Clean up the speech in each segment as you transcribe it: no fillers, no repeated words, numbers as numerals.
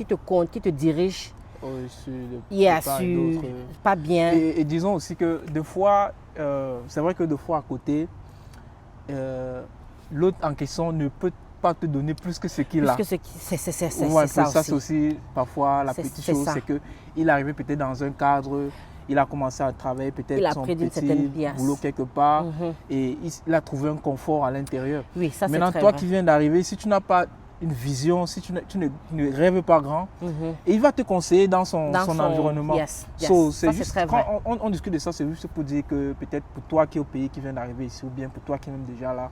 qui te compte, qui te dirige. Pas bien. Et disons aussi que des fois, c'est vrai que des fois à côté, l'autre en question ne peut pas te donner plus que ce qu'il a. C'est ça c'est aussi parfois la petite chose, c'est qu'il est arrivé peut-être dans un cadre, il a commencé à travailler peut-être son petit boulot quelque part et il a trouvé un confort à l'intérieur. Oui, ça c'est Maintenant, toi qui viens d'arriver, si tu n'as pas une vision, si tu ne rêves pas grand, et il va te conseiller dans son environnement. Quand on discute de ça, c'est juste pour dire que peut-être pour toi qui es au pays, qui vient d'arriver ici, ou bien pour toi qui es même déjà là,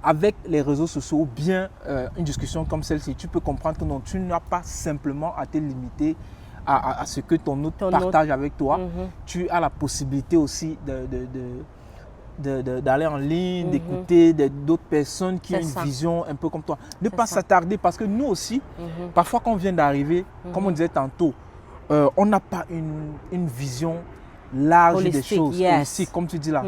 avec les réseaux sociaux ou bien une discussion comme celle-ci, tu peux comprendre que non, tu n'as pas simplement à te limiter à ce que ton autre partage avec toi. Tu as la possibilité aussi d'aller en ligne, d'écouter d'autres personnes qui ont une vision un peu comme toi. Ne pas s'attarder parce que nous aussi, parfois quand on vient d'arriver, comme on disait tantôt, on n'a pas une vision large des choses, holistique, comme tu dis là.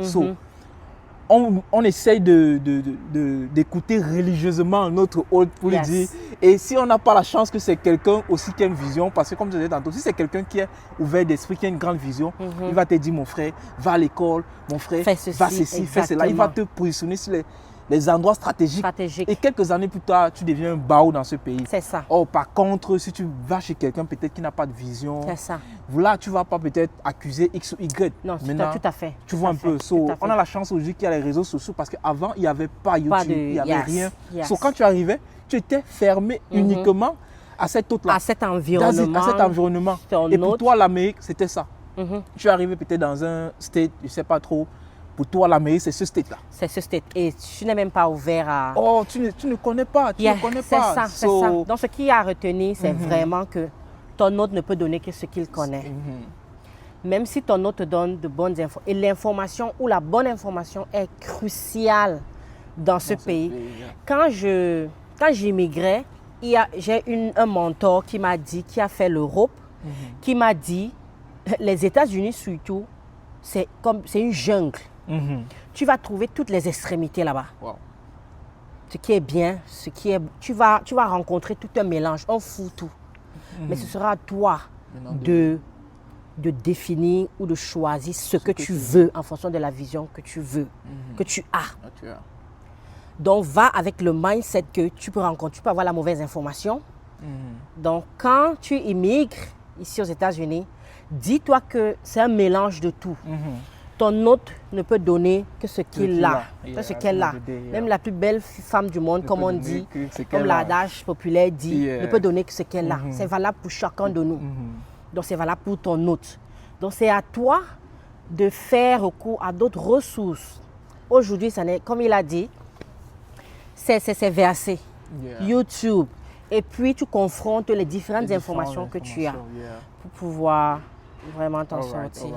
On essaye d'écouter religieusement notre hôte pour lui dire. Et si on n'a pas la chance que c'est quelqu'un aussi qui a une vision, parce que comme je disais tantôt, si c'est quelqu'un qui est ouvert d'esprit, qui a une grande vision, il va te dire, mon frère, va à l'école, mon frère, va ceci, fais cela. Il va te positionner sur les endroits stratégiques. Et quelques années plus tard, tu deviens un baou dans ce pays. C'est ça. Or, par contre, si tu vas chez quelqu'un peut-être qui n'a pas de vision, là, tu ne vas pas peut-être accuser X ou Y. Non, maintenant, tout à fait. Tu vois un peu. On a la chance aujourd'hui qu'il y a les réseaux sociaux parce qu'avant, il n'y avait pas YouTube, il n'y avait rien. Quand tu arrivais, tu étais fermé uniquement à cet autre-là. À cet environnement. Et pour toi, l'Amérique, c'était ça. Tu es arrivé peut-être dans un state, je ne sais pas trop. Pour toi, l'Amérique, c'est ce state-là. C'est ce state. Et tu n'es même pas ouvert à... Oh, tu ne connais pas. Tu ne connais pas. C'est ça. Donc, ce qu'il y a à retenir, c'est vraiment que ton hôte ne peut donner que ce qu'il connaît. Même si ton hôte te donne de bonnes informations. Et l'information ou la bonne information est cruciale dans ce pays. Quand j'immigrais, j'ai un mentor qui m'a dit, qui a fait l'Europe, qui m'a dit, les États-Unis surtout, c'est une jungle. Tu vas trouver toutes les extrémités là-bas. Ce qui est bien, tu vas rencontrer tout un mélange, un foutou. Mais ce sera à toi de définir ou de choisir ce que tu veux en fonction de la vision que tu veux, que tu as. Donc, va avec le mindset que tu peux avoir la mauvaise information. Donc, quand tu immigres ici aux États-Unis, dis-toi que c'est un mélange de tout. Ton hôte ne peut donner que ce qu'il a, que ce qu'elle a. Même la plus belle femme du monde, comme on dit, comme l'adage populaire dit, ne peut donner que ce qu'elle a. C'est valable pour chacun de nous. Donc, c'est valable pour ton hôte. Donc, c'est à toi de faire recours à d'autres ressources. Aujourd'hui, comme il a dit, c'est versé. YouTube. Et puis, tu confrontes les différentes informations que tu as pour pouvoir vraiment t'en sortir.